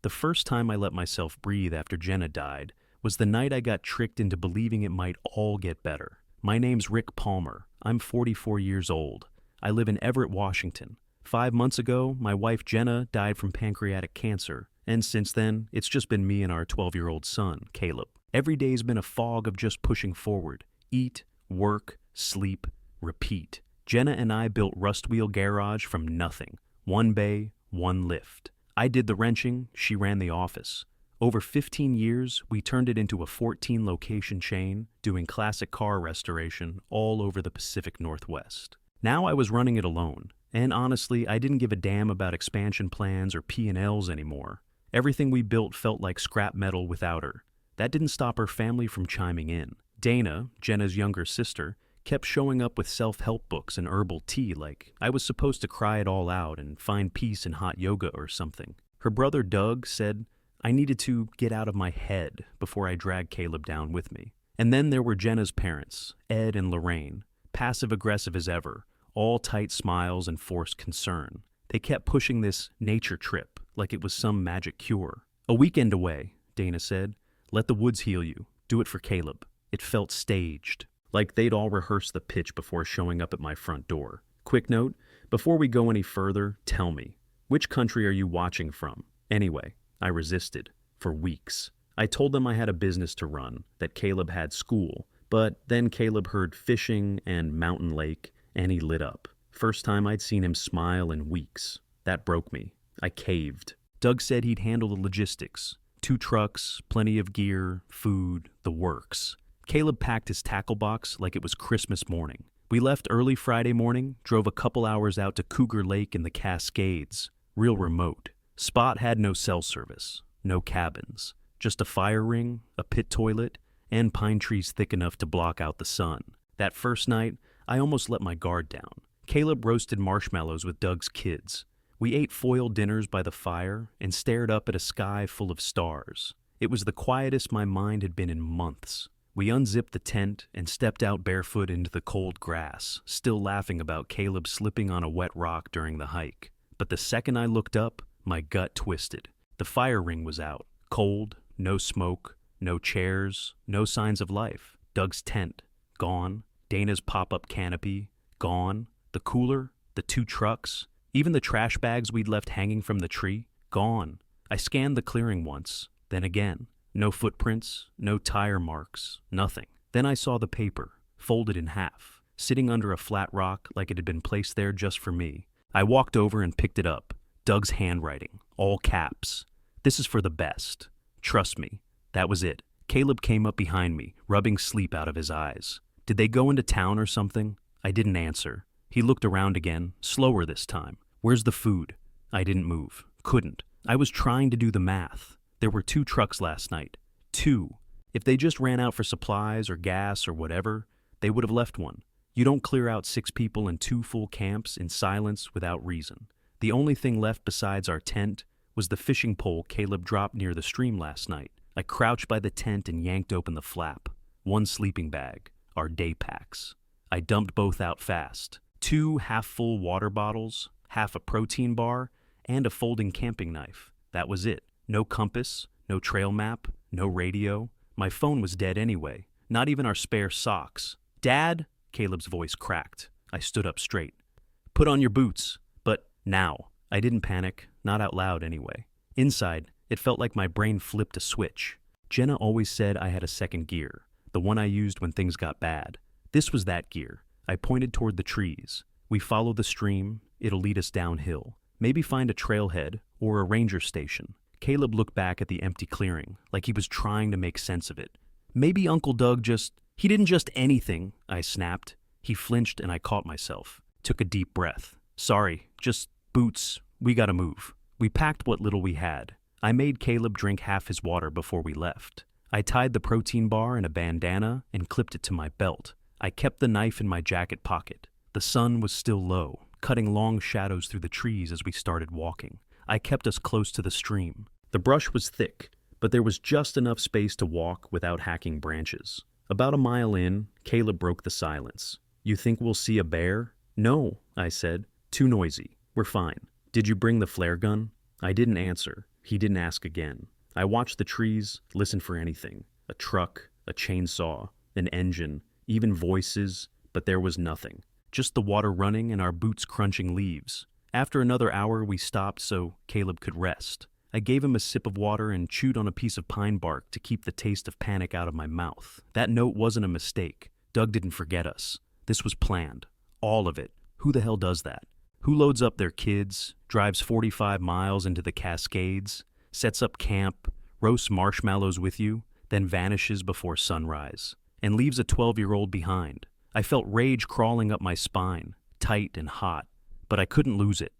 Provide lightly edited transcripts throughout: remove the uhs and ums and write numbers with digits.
The first time I let myself breathe after Jenna died was the night I got tricked into believing it might all get better. My name's Rick Palmer. I'm 44 years old. I live in Everett, Washington. 5 months ago, my wife Jenna died from pancreatic cancer, and since then, it's just been me and our 12-year-old son, Caleb. Every day's been a fog of just pushing forward. Eat, work, sleep, repeat. Jenna and I built Rust Wheel Garage from nothing. One bay, one lift. I did the wrenching, she ran the office. Over 15 years, we turned it into a 14-location chain, doing classic car restoration all over the Pacific Northwest. Now I was running it alone, and honestly, I didn't give a damn about expansion plans or P&Ls anymore. Everything we built felt like scrap metal without her. That didn't stop her family from chiming in. Dana, Jenna's younger sister, kept showing up with self-help books and herbal tea like I was supposed to cry it all out and find peace in hot yoga or something. Her brother Doug said I needed to get out of my head before I dragged Caleb down with me. And then there were Jenna's parents, Ed and Lorraine, passive-aggressive as ever, all tight smiles and forced concern. They kept pushing this nature trip like it was some magic cure. A weekend away, Dana said. Let the woods heal you. Do it for Caleb. It felt staged, like they'd all rehearsed the pitch before showing up at my front door. Quick note, before we go any further, tell me, which country are you watching from? Anyway, I resisted. For weeks. I told them I had a business to run, that Caleb had school, but then Caleb heard fishing and mountain lake, and he lit up. First time I'd seen him smile in weeks. That broke me. I caved. Doug said he'd handle the logistics. 2 trucks, plenty of gear, food, the works. Caleb packed his tackle box like it was Christmas morning. We left early Friday morning, drove a couple hours out to Cougar Lake in the Cascades. Real remote. Spot had no cell service, no cabins. Just a fire ring, a pit toilet, and pine trees thick enough to block out the sun. That first night, I almost let my guard down. Caleb roasted marshmallows with Doug's kids. We ate foil dinners by the fire and stared up at a sky full of stars. It was the quietest my mind had been in months. We unzipped the tent and stepped out barefoot into the cold grass, still laughing about Caleb slipping on a wet rock during the hike. But the second I looked up, my gut twisted. The fire ring was out, cold, no smoke, no chairs, no signs of life. Doug's tent, gone. Dana's pop-up canopy, gone. The cooler, the 2 trucks, even the trash bags we'd left hanging from the tree, gone. I scanned the clearing once, then again. No footprints, no tire marks, nothing. Then I saw the paper, folded in half, sitting under a flat rock like it had been placed there just for me. I walked over and picked it up. Doug's handwriting, all caps. This is for the best. Trust me. That was it. Caleb came up behind me, rubbing sleep out of his eyes. Did they go into town or something? I didn't answer. He looked around again, slower this time. Where's the food? I didn't move. Couldn't. I was trying to do the math. There were 2 trucks last night. 2. If they just ran out for supplies or gas or whatever, they would have left one. You don't clear out 6 people and 2 full camps in silence without reason. The only thing left besides our tent was the fishing pole Caleb dropped near the stream last night. I crouched by the tent and yanked open the flap. 1 sleeping bag, our day packs. I dumped both out fast. 2 half-full water bottles, half a protein bar, and a folding camping knife. That was it. No compass, no trail map, no radio. My phone was dead anyway. Not even our spare socks. Dad? Caleb's voice cracked. I stood up straight. Put on your boots. But now. I didn't panic, not out loud anyway. Inside, it felt like my brain flipped a switch. Jenna always said I had a second gear, the one I used when things got bad. This was that gear. I pointed toward the trees. We follow the stream, it'll lead us downhill. Maybe find a trailhead or a ranger station. Caleb looked back at the empty clearing, like he was trying to make sense of it. Maybe Uncle Doug He didn't just anything, I snapped. He flinched and I caught myself. Took a deep breath. Sorry, just boots. We gotta move. We packed what little we had. I made Caleb drink half his water before we left. I tied the protein bar in a bandana and clipped it to my belt. I kept the knife in my jacket pocket. The sun was still low, cutting long shadows through the trees as we started walking. I kept us close to the stream. The brush was thick, but there was just enough space to walk without hacking branches. About a mile in, Caleb broke the silence. You think we'll see a bear? No, I said. Too noisy. We're fine. Did you bring the flare gun? I didn't answer. He didn't ask again. I watched the trees, listened for anything. A truck, a chainsaw, an engine, even voices, but there was nothing. Just the water running and our boots crunching leaves. After another hour, we stopped so Caleb could rest. I gave him a sip of water and chewed on a piece of pine bark to keep the taste of panic out of my mouth. That note wasn't a mistake. Doug didn't forget us. This was planned. All of it. Who the hell does that? Who loads up their kids, drives 45 miles into the Cascades, sets up camp, roasts marshmallows with you, then vanishes before sunrise, and leaves a 12-year-old behind? I felt rage crawling up my spine, tight and hot, but I couldn't lose it.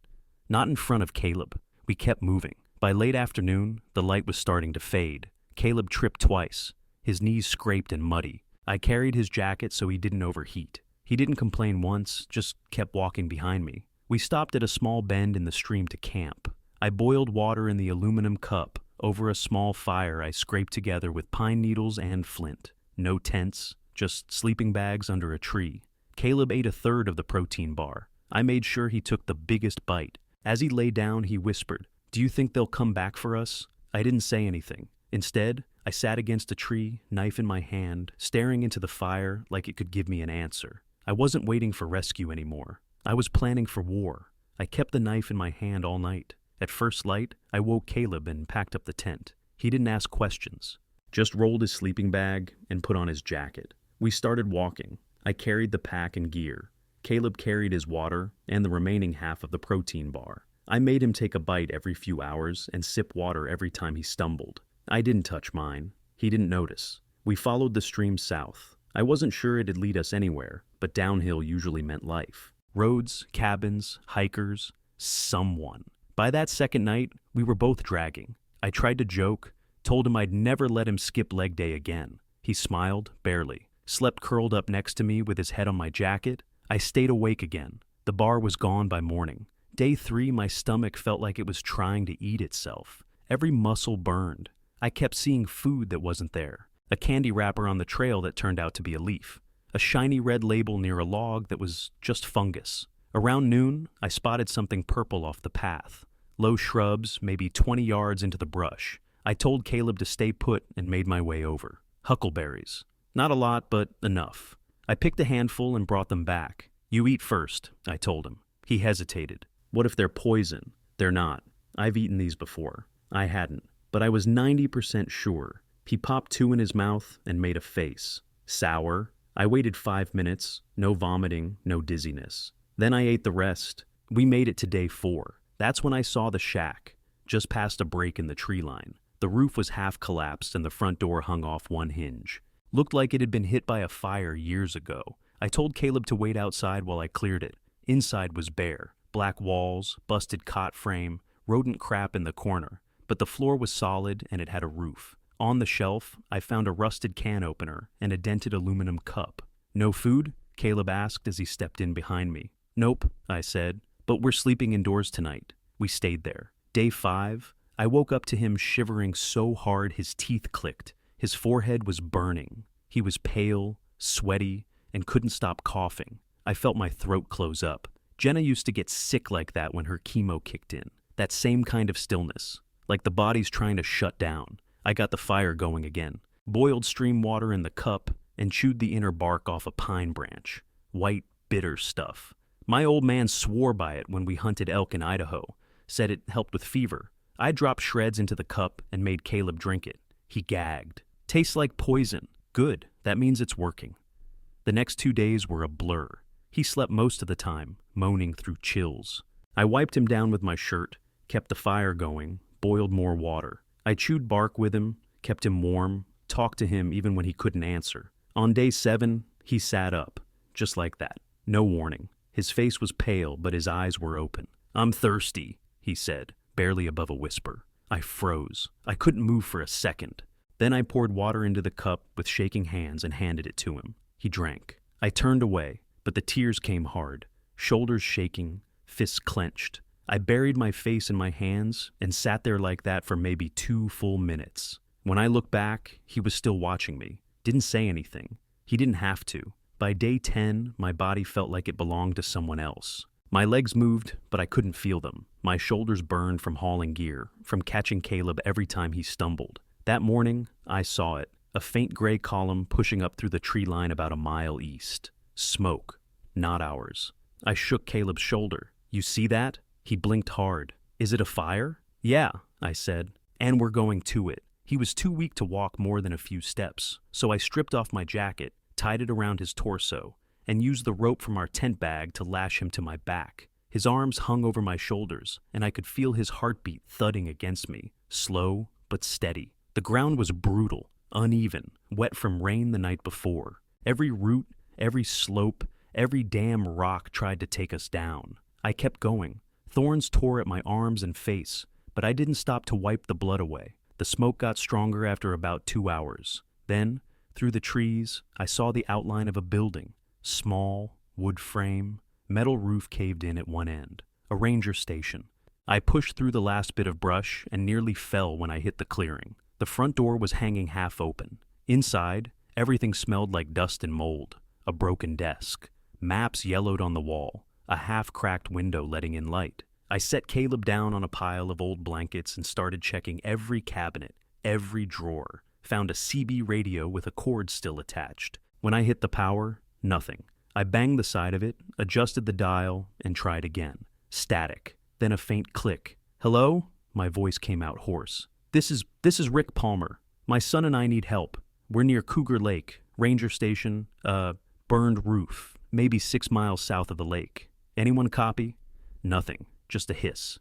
Not in front of Caleb. We kept moving. By late afternoon, the light was starting to fade. Caleb tripped twice. His knees scraped and muddy. I carried his jacket so he didn't overheat. He didn't complain once, just kept walking behind me. We stopped at a small bend in the stream to camp. I boiled water in the aluminum cup over a small fire I scraped together with pine needles and flint. No tents, just sleeping bags under a tree. Caleb ate a third of the protein bar. I made sure he took the biggest bite. As he lay down, he whispered, "Do you think they'll come back for us?" I didn't say anything. Instead, I sat against a tree, knife in my hand, staring into the fire like it could give me an answer. I wasn't waiting for rescue anymore. I was planning for war. I kept the knife in my hand all night. At first light, I woke Caleb and packed up the tent. He didn't ask questions, just rolled his sleeping bag and put on his jacket. We started walking. I carried the pack and gear. Caleb carried his water and the remaining half of the protein bar. I made him take a bite every few hours and sip water every time he stumbled. I didn't touch mine. He didn't notice. We followed the stream south. I wasn't sure it'd lead us anywhere, but downhill usually meant life. Roads, cabins, hikers, someone. By that second night, we were both dragging. I tried to joke, told him I'd never let him skip leg day again. He smiled, barely, slept curled up next to me with his head on my jacket. I stayed awake again. The bar was gone by morning. Day 3, my stomach felt like it was trying to eat itself. Every muscle burned. I kept seeing food that wasn't there. A candy wrapper on the trail that turned out to be a leaf. A shiny red label near a log that was just fungus. Around noon, I spotted something purple off the path. Low shrubs, maybe 20 yards into the brush. I told Caleb to stay put and made my way over. Huckleberries. Not a lot, but enough. I picked a handful and brought them back. "You eat first," I told him. He hesitated. "What if they're poison?" "They're not. I've eaten these before." I hadn't, but I was 90% sure. He popped 2 in his mouth and made a face. Sour. I waited 5 minutes. No vomiting, no dizziness. Then I ate the rest. We made it to day 4. That's when I saw the shack, just past a break in the tree line. The roof was half collapsed and the front door hung off one hinge. Looked like it had been hit by a fire years ago. I told Caleb to wait outside while I cleared it. Inside was bare. Black walls, busted cot frame, rodent crap in the corner. But the floor was solid and it had a roof. On the shelf, I found a rusted can opener and a dented aluminum cup. "No food?" Caleb asked as he stepped in behind me. "Nope," I said, "but we're sleeping indoors tonight." We stayed there. Day 5, I woke up to him shivering so hard his teeth clicked. His forehead was burning. He was pale, sweaty, and couldn't stop coughing. I felt my throat close up. Jenna used to get sick like that when her chemo kicked in. That same kind of stillness, like the body's trying to shut down. I got the fire going again. Boiled stream water in the cup and chewed the inner bark off a pine branch. White, bitter stuff. My old man swore by it when we hunted elk in Idaho. Said it helped with fever. I dropped shreds into the cup and made Caleb drink it. He gagged. "Tastes like poison." "Good. That means it's working." The next 2 days were a blur. He slept most of the time, moaning through chills. I wiped him down with my shirt, kept the fire going, boiled more water. I chewed bark with him, kept him warm, talked to him even when he couldn't answer. On day 7, he sat up, just like that. No warning. His face was pale, but his eyes were open. "I'm thirsty," he said, barely above a whisper. I froze. I couldn't move for a second. Then I poured water into the cup with shaking hands and handed it to him. He drank. I turned away, but the tears came hard, shoulders shaking, fists clenched. I buried my face in my hands and sat there like that for maybe 2 full minutes. When I looked back, he was still watching me. Didn't say anything. He didn't have to. By day 10, my body felt like it belonged to someone else. My legs moved, but I couldn't feel them. My shoulders burned from hauling gear, from catching Caleb every time he stumbled. That morning, I saw it, a faint gray column pushing up through the tree line about a mile east. Smoke, not ours. I shook Caleb's shoulder. You see that? He blinked hard. Is it a fire? Yeah, I said, and we're going to it. He was too weak to walk more than a few steps, so I stripped off my jacket, tied it around his torso, and used the rope from our tent bag to lash him to my back. His arms hung over my shoulders, and I could feel his heartbeat thudding against me, slow but steady. The ground was brutal, uneven, wet from rain the night before. Every root, every slope, every damn rock tried to take us down. I kept going. Thorns tore at my arms and face, but I didn't stop to wipe the blood away. The smoke got stronger after about 2 hours. Then, through the trees, I saw the outline of a building. Small, wood frame, metal roof caved in at one end. A ranger station. I pushed through the last bit of brush and nearly fell when I hit the clearing. The front door was hanging half open. Inside, everything smelled like dust and mold. A broken desk. Maps yellowed on the wall. A half-cracked window letting in light. I set Caleb down on a pile of old blankets and started checking every cabinet, every drawer. Found a CB radio with a cord still attached. When I hit the power, nothing. I banged the side of it, adjusted the dial, and tried again. Static. Then a faint click. Hello? My voice came out hoarse. This is Rick Palmer. My son and I need help. We're near Cougar Lake, ranger station, burned roof, maybe 6 miles south of the lake. Anyone copy? Nothing. Just a hiss.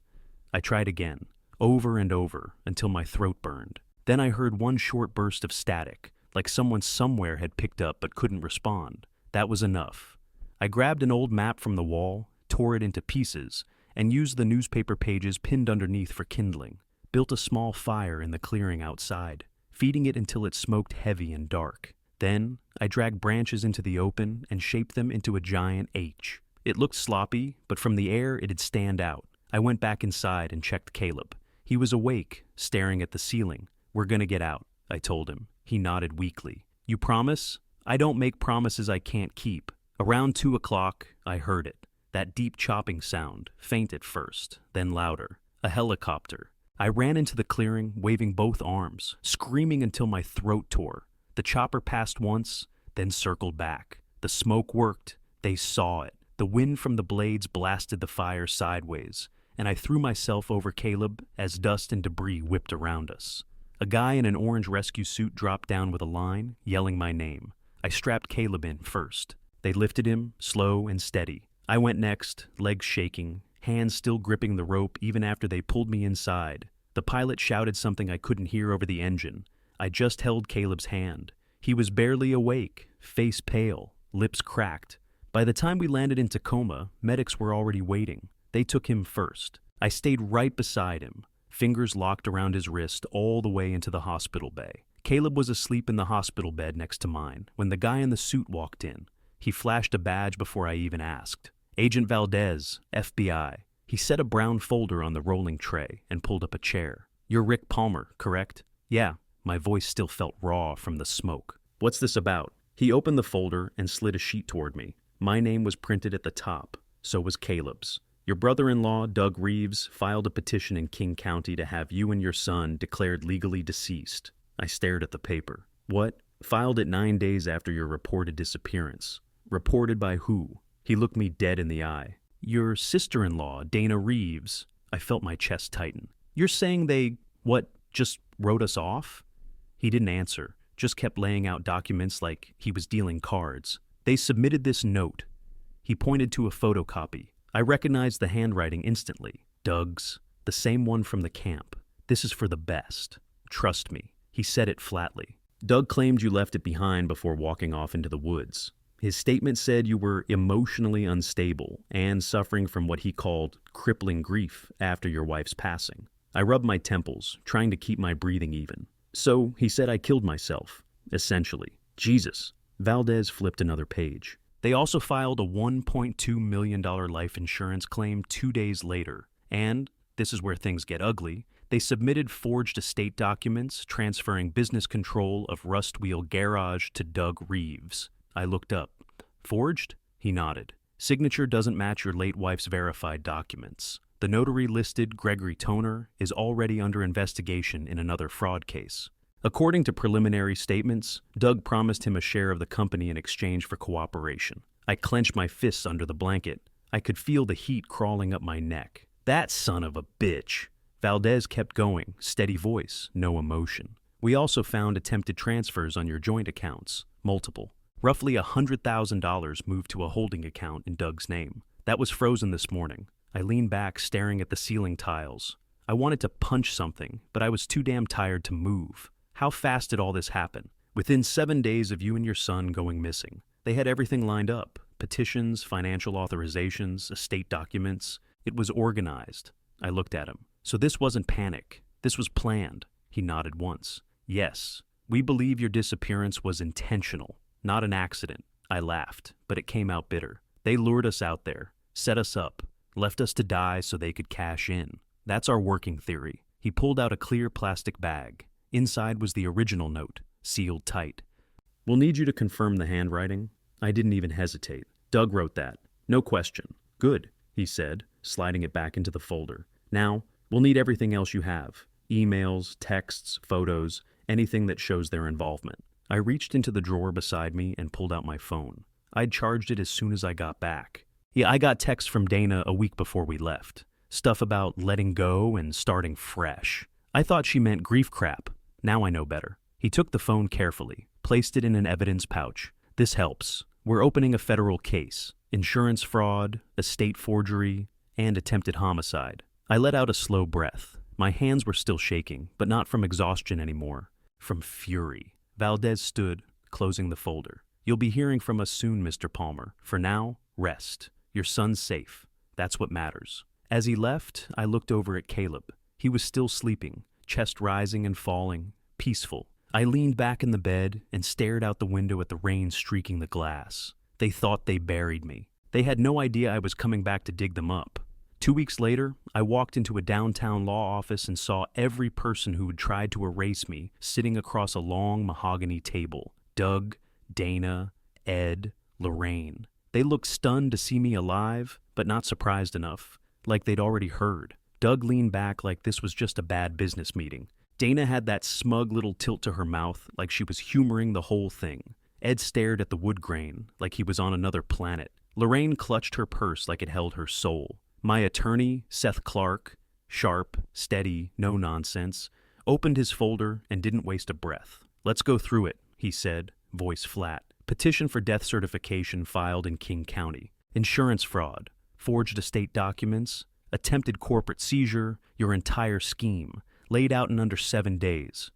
I tried again, over and over, until my throat burned. Then I heard one short burst of static, like someone somewhere had picked up but couldn't respond. That was enough. I grabbed an old map from the wall, tore it into pieces, and used the newspaper pages pinned underneath for kindling. Built a small fire in the clearing outside, feeding it until it smoked heavy and dark. Then I dragged branches into the open and shaped them into a giant H. It looked sloppy, but from the air it'd stand out. I went back inside and checked Caleb. He was awake, staring at the ceiling. We're gonna get out, I told him. He nodded weakly. You promise? I don't make promises I can't keep. Around 2 o'clock, I heard it. That deep chopping sound, faint at first, then louder. A helicopter. I ran into the clearing, waving both arms, screaming until my throat tore. The chopper passed once, then circled back. The smoke worked. They saw it. The wind from the blades blasted the fire sideways, and I threw myself over Caleb as dust and debris whipped around us. A guy in an orange rescue suit dropped down with a line, yelling my name. I strapped Caleb in first. They lifted him, slow and steady. I went next, legs shaking, hands still gripping the rope even after they pulled me inside. The pilot shouted something I couldn't hear over the engine. I just held Caleb's hand. He was barely awake, face pale, lips cracked. By the time we landed in Tacoma, medics were already waiting. They took him first. I stayed right beside him, fingers locked around his wrist all the way into the hospital bay. Caleb was asleep in the hospital bed next to mine when the guy in the suit walked in. He flashed a badge before I even asked. Agent Valdez, FBI. He set a brown folder on the rolling tray and pulled up a chair. You're Rick Palmer, correct? Yeah. My voice still felt raw from the smoke. What's this about? He opened the folder and slid a sheet toward me. My name was printed at the top. So was Caleb's. Your brother-in-law, Doug Reeves, filed a petition in King County to have you and your son declared legally deceased. I stared at the paper. What? Filed it 9 days after your reported disappearance. Reported by who? He looked me dead in the eye. Your sister-in-law, Dana Reeves. I felt my chest tighten. You're saying they, just wrote us off? He didn't answer, just kept laying out documents like he was dealing cards. They submitted this note. He pointed to a photocopy. I recognized the handwriting instantly. Doug's, the same one from the camp. This is for the best. Trust me. He said it flatly. Doug claimed you left it behind before walking off into the woods. His statement said you were emotionally unstable and suffering from what he called crippling grief after your wife's passing. I rubbed my temples, trying to keep my breathing even. So he said I killed myself, essentially. Jesus. Valdez flipped another page. They also filed a $1.2 million life insurance claim 2 days later. And, this is where things get ugly, they submitted forged estate documents transferring business control of Rust Wheel Garage to Doug Reeves. I looked up. Forged? He nodded. Signature doesn't match your late wife's verified documents. The notary listed Gregory Toner is already under investigation in another fraud case. According to preliminary statements, Doug promised him a share of the company in exchange for cooperation. I clenched my fists under the blanket. I could feel the heat crawling up my neck. That son of a bitch. Valdez kept going, steady voice, no emotion. We also found attempted transfers on your joint accounts, multiple. Roughly $100,000 moved to a holding account in Doug's name. That was frozen this morning. I leaned back, staring at the ceiling tiles. I wanted to punch something, but I was too damn tired to move. How fast did all this happen? Within 7 days of you and your son going missing. They had everything lined up. Petitions, financial authorizations, estate documents. It was organized. I looked at him. So this wasn't panic. This was planned. He nodded once. Yes, we believe your disappearance was intentional, not an accident. I laughed, but it came out bitter. They lured us out there, set us up, left us to die so they could cash in. That's our working theory. He pulled out a clear plastic bag. Inside was the original note, sealed tight. We'll need you to confirm the handwriting. I didn't even hesitate. Doug wrote that. No question. Good, he said, sliding it back into the folder. Now, we'll need everything else you have. Emails, texts, photos, anything that shows their involvement. I reached into the drawer beside me and pulled out my phone. I'd charged it as soon as I got back. Yeah, I got texts from Dana a week before we left. Stuff about letting go and starting fresh. I thought she meant grief crap. Now I know better. He took the phone carefully, placed it in an evidence pouch. This helps. We're opening a federal case. Insurance fraud, estate forgery, and attempted homicide. I let out a slow breath. My hands were still shaking, but not from exhaustion anymore. From fury. Valdez stood, closing the folder. You'll be hearing from us soon, Mr. Palmer. For now, rest. Your son's safe. That's what matters. As he left, I looked over at Caleb. He was still sleeping, chest rising and falling, peaceful. I leaned back in the bed and stared out the window at the rain streaking the glass. They thought they buried me. They had no idea I was coming back to dig them up. 2 weeks later, I walked into a downtown law office and saw every person who had tried to erase me sitting across a long mahogany table. Doug, Dana, Ed, Lorraine. They looked stunned to see me alive, but not surprised enough, like they'd already heard. Doug leaned back like this was just a bad business meeting. Dana had that smug little tilt to her mouth like she was humoring the whole thing. Ed stared at the wood grain like he was on another planet. Lorraine clutched her purse like it held her soul. My attorney, Seth Clark, sharp, steady, no nonsense, opened his folder and didn't waste a breath. Let's go through it, he said, voice flat. Petition for death certification filed in King County. Insurance fraud. Forged estate documents. Attempted corporate seizure. Your entire scheme. Laid out in under 7 days.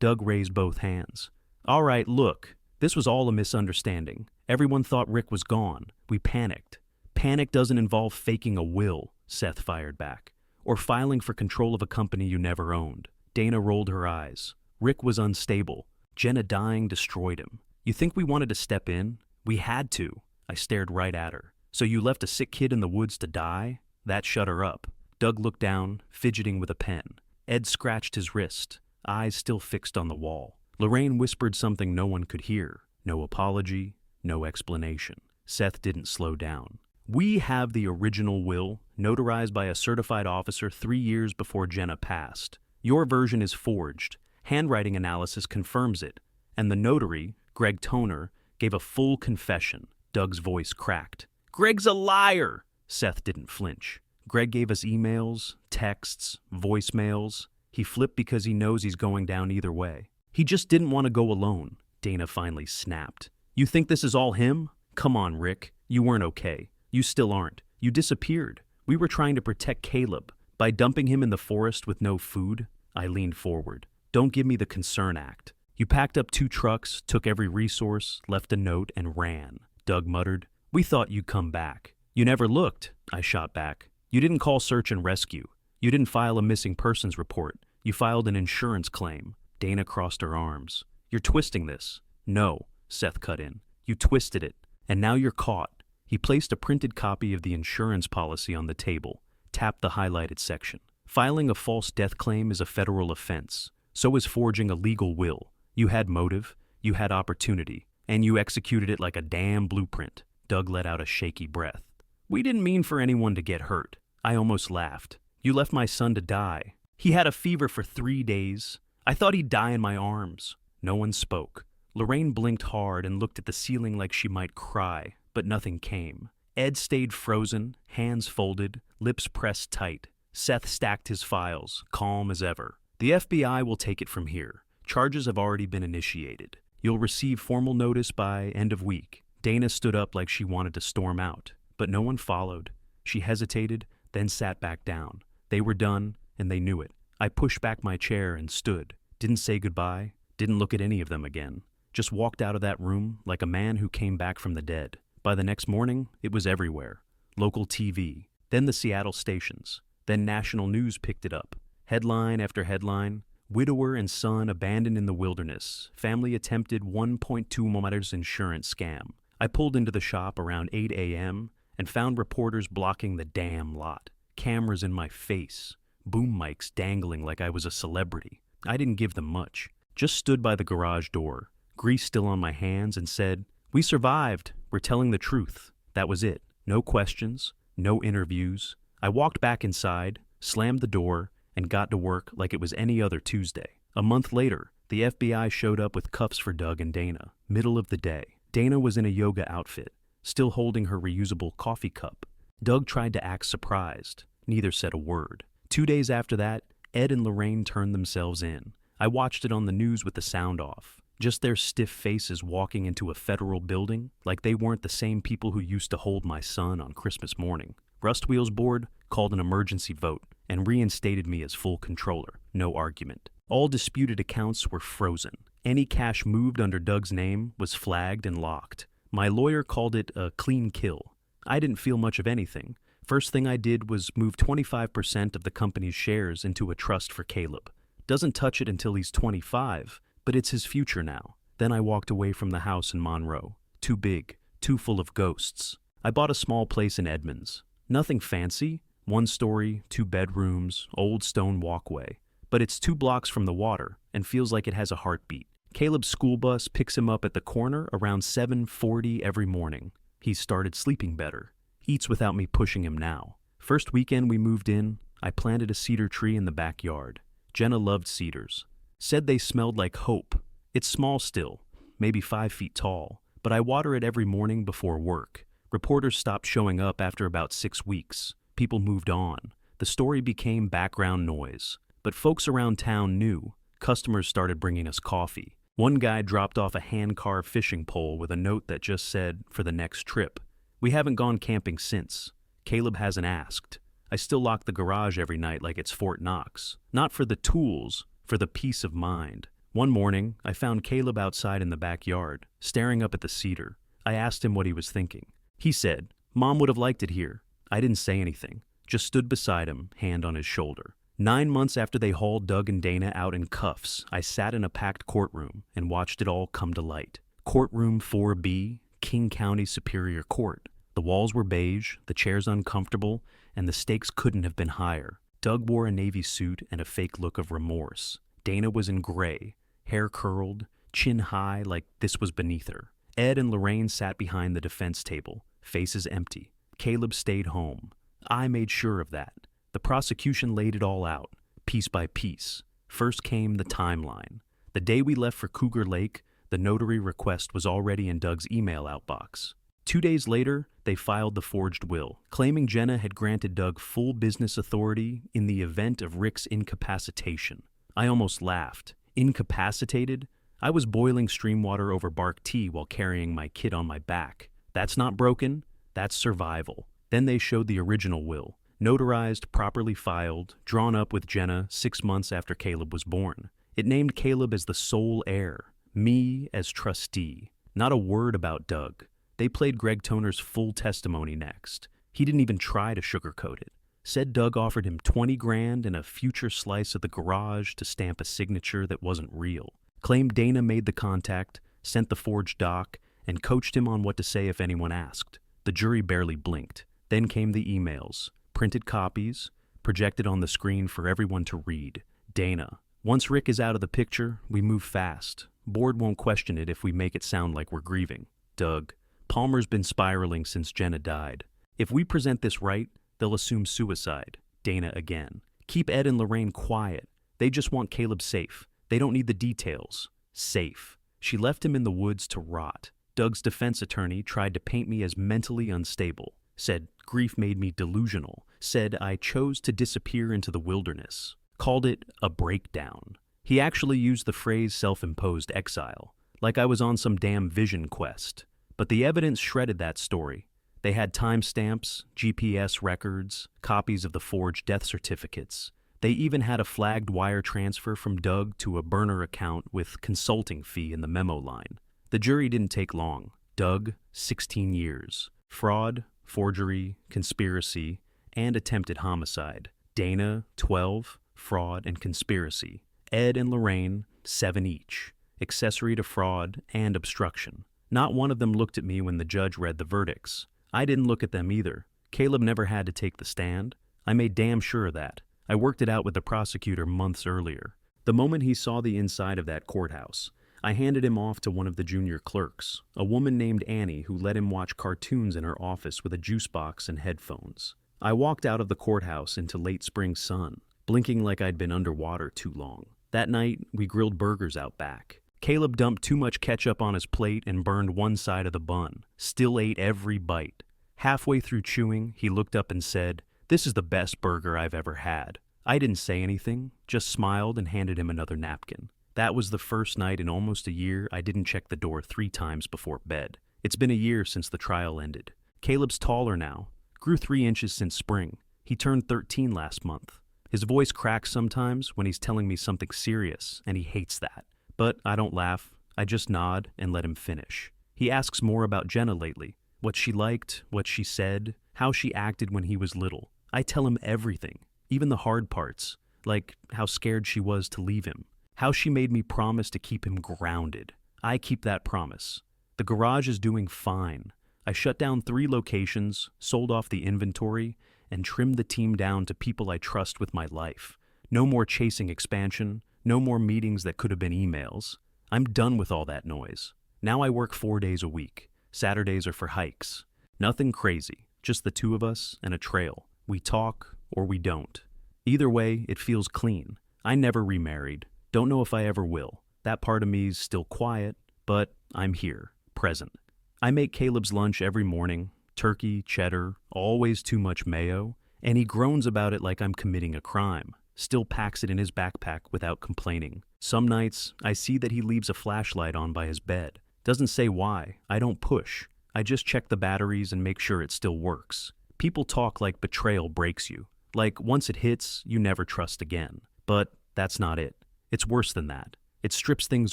Doug raised both hands. All right, look. This was all a misunderstanding. Everyone thought Rick was gone. We panicked. Panic doesn't involve faking a will, Seth fired back, or filing for control of a company you never owned. Dana rolled her eyes. Rick was unstable. Jenna dying destroyed him. You think we wanted to step in? We had to. I stared right at her. So you left a sick kid in the woods to die? That shut her up. Doug looked down, fidgeting with a pen. Ed scratched his wrist, eyes still fixed on the wall. Lorraine whispered something no one could hear. No apology, no explanation. Seth didn't slow down. We have the original will, notarized by a certified officer 3 years before Jenna passed. Your version is forged. Handwriting analysis confirms it. And the notary, Greg Toner, gave a full confession. Doug's voice cracked. Greg's a liar! Seth didn't flinch. Greg gave us emails, texts, voicemails. He flipped because he knows he's going down either way. He just didn't want to go alone, Dana finally snapped. You think this is all him? Come on, Rick. You weren't okay. You still aren't. You disappeared. We were trying to protect Caleb. By dumping him in the forest with no food, I leaned forward. Don't give me the concern act. You packed up 2 trucks, took every resource, left a note, and ran. Doug muttered. We thought you'd come back. You never looked, I shot back. You didn't call search and rescue. You didn't file a missing persons report. You filed an insurance claim. Dana crossed her arms. You're twisting this. No, Seth cut in. You twisted it. And now you're caught. He placed a printed copy of the insurance policy on the table, tapped the highlighted section. Filing a false death claim is a federal offense. So is forging a legal will. You had motive, you had opportunity, and you executed it like a damn blueprint. Doug let out a shaky breath. We didn't mean for anyone to get hurt. I almost laughed. You left my son to die. He had a fever for 3 days. I thought he'd die in my arms. No one spoke. Lorraine blinked hard and looked at the ceiling like she might cry, but nothing came. Ed stayed frozen, hands folded, lips pressed tight. Seth stacked his files, calm as ever. The FBI will take it from here. Charges have already been initiated. You'll receive formal notice by end of week. Dana stood up like she wanted to storm out, but no one followed. She hesitated, then sat back down. They were done, and they knew it. I pushed back my chair and stood. Didn't say goodbye, didn't look at any of them again. Just walked out of that room like a man who came back from the dead. By the next morning, it was everywhere. Local TV, then the Seattle stations, then national news picked it up. Headline after headline, widower and son abandoned in the wilderness. Family attempted $1.2 million insurance scam. I pulled into the shop around 8 a.m. and found reporters blocking the damn lot. Cameras in my face, boom mics dangling like I was a celebrity. I didn't give them much. Just stood by the garage door, grease still on my hands, and said, "We survived. We're telling the truth." That was it. No questions, no interviews. I walked back inside, slammed the door, and got to work like it was any other Tuesday. A month later, the FBI showed up with cuffs for Doug and Dana. Middle of the day. Dana was in a yoga outfit, still holding her reusable coffee cup. Doug tried to act surprised. Neither said a word. 2 days after that, Ed and Lorraine turned themselves in. I watched it on the news with the sound off. Just their stiff faces walking into a federal building like they weren't the same people who used to hold my son on Christmas morning. Rust Wheels Board called an emergency vote and reinstated me as full controller. No argument. All disputed accounts were frozen. Any cash moved under Doug's name was flagged and locked. My lawyer called it a clean kill. I didn't feel much of anything. First thing I did was move 25% of the company's shares into a trust for Caleb. Doesn't touch it until he's 25, but it's his future now. Then I walked away from the house in Monroe. Too big, too full of ghosts. I bought a small place in Edmonds. Nothing fancy, 1 story, 2 bedrooms, old stone walkway. But it's 2 blocks from the water and feels like it has a heartbeat. Caleb's school bus picks him up at the corner around 7:40 every morning. He's started sleeping better. Eats without me pushing him now. First weekend we moved in, I planted a cedar tree in the backyard. Jenna loved cedars. Said they smelled like hope. It's small still, maybe 5 feet tall, but I water it every morning before work. Reporters stopped showing up after about 6 weeks. People moved on. The story became background noise. But folks around town knew. Customers started bringing us coffee. One guy dropped off a hand-carved fishing pole with a note that just said, "For the next trip." We haven't gone camping since. Caleb hasn't asked. I still lock the garage every night like it's Fort Knox. Not for the tools, for the peace of mind. One morning, I found Caleb outside in the backyard, staring up at the cedar. I asked him what he was thinking. He said, "Mom would have liked it here." I didn't say anything, just stood beside him, hand on his shoulder. 9 months after they hauled Doug and Dana out in cuffs, I sat in a packed courtroom and watched it all come to light. Courtroom 4B, King County Superior Court. The walls were beige, the chairs uncomfortable, and the stakes couldn't have been higher. Doug wore a navy suit and a fake look of remorse. Dana was in gray, hair curled, chin high like this was beneath her. Ed and Lorraine sat behind the defense table, faces empty. Caleb stayed home. I made sure of that. The prosecution laid it all out, piece by piece. First came the timeline. The day we left for Cougar Lake, the notary request was already in Doug's email outbox. 2 days later, they filed the forged will, claiming Jenna had granted Doug full business authority in the event of Rick's incapacitation. I almost laughed. Incapacitated? I was boiling stream water over bark tea while carrying my kid on my back. That's not broken, that's survival. Then they showed the original will, notarized, properly filed, drawn up with Jenna 6 months after Caleb was born. It named Caleb as the sole heir, me as trustee. Not a word about Doug. They played Greg Toner's full testimony next. He didn't even try to sugarcoat it. Said Doug offered him 20 grand and a future slice of the garage to stamp a signature that wasn't real. Claimed Dana made the contact, sent the forged doc, and coached him on what to say if anyone asked. The jury barely blinked. Then came the emails, printed copies, projected on the screen for everyone to read. Dana. Once Rick is out of the picture, we move fast. Board won't question it if we make it sound like we're grieving. Doug. Palmer's been spiraling since Jenna died. If we present this right, They'll assume suicide. Dana again. Keep Ed and Lorraine quiet. They just want Caleb safe. They don't need the details. Safe. She left him in the woods to rot. Doug's defense attorney tried to paint me as mentally unstable. Said grief made me delusional. Said I chose to disappear into the wilderness. Called it a breakdown. He actually used the phrase self-imposed exile, like I was on some damn vision quest. But the evidence shredded that story. They had timestamps, GPS records, copies of the forged death certificates. They even had a flagged wire transfer from Doug to a burner account with consulting fee in the memo line. The jury didn't take long. Doug, 16 years. Fraud, forgery, conspiracy, and attempted homicide. Dana, 12, fraud and conspiracy. Ed and Lorraine, 7 each. Accessory to fraud and obstruction. Not one of them looked at me when the judge read the verdicts. I didn't look at them either. Caleb never had to take the stand. I made damn sure of that. I worked it out with the prosecutor months earlier. The moment he saw the inside of that courthouse, I handed him off to one of the junior clerks, a woman named Annie who let him watch cartoons in her office with a juice box and headphones. I walked out of the courthouse into late spring sun, blinking like I'd been underwater too long. That night, we grilled burgers out back. Caleb dumped too much ketchup on his plate and burned one side of the bun. Still ate every bite. Halfway through chewing, he looked up and said, "This is the best burger I've ever had." I didn't say anything, just smiled and handed him another napkin. That was the first night in almost a year I didn't check the door 3 times before bed. It's been a year since the trial ended. Caleb's taller now. Grew 3 inches since spring. He turned 13 last month. His voice cracks sometimes when he's telling me something serious, and he hates that. But I don't laugh. I just nod and let him finish. He asks more about Jenna lately. What she liked, what she said, how she acted when he was little. I tell him everything, even the hard parts, like how scared she was to leave him, how she made me promise to keep him grounded. I keep that promise. The garage is doing fine. I shut down 3 locations, sold off the inventory, and trimmed the team down to people I trust with my life. No more chasing expansion, no more meetings that could have been emails. I'm done with all that noise. Now I work 4 days a week. Saturdays are for hikes. Nothing crazy, just the 2 of us and a trail. We talk or we don't. Either way, it feels clean. I never remarried. Don't know if I ever will. That part of me's still quiet, but I'm here, present. I make Caleb's lunch every morning. Turkey, cheddar, always too much mayo, and he groans about it like I'm committing a crime. Still packs it in his backpack without complaining. Some nights, I see that he leaves a flashlight on by his bed. Doesn't say why. I don't push. I just check the batteries and make sure it still works. People talk like betrayal breaks you. Like once it hits, you never trust again. But that's not it. It's worse than that. It strips things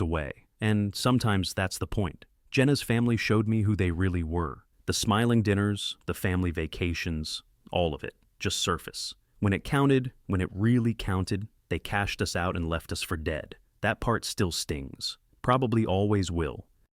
away. And sometimes that's the point. Jenna's family showed me who they really were. The smiling dinners, the family vacations, all of it. Just surface. When it counted, when it really counted, they cashed us out and left us for dead. That part still stings. Probably always will.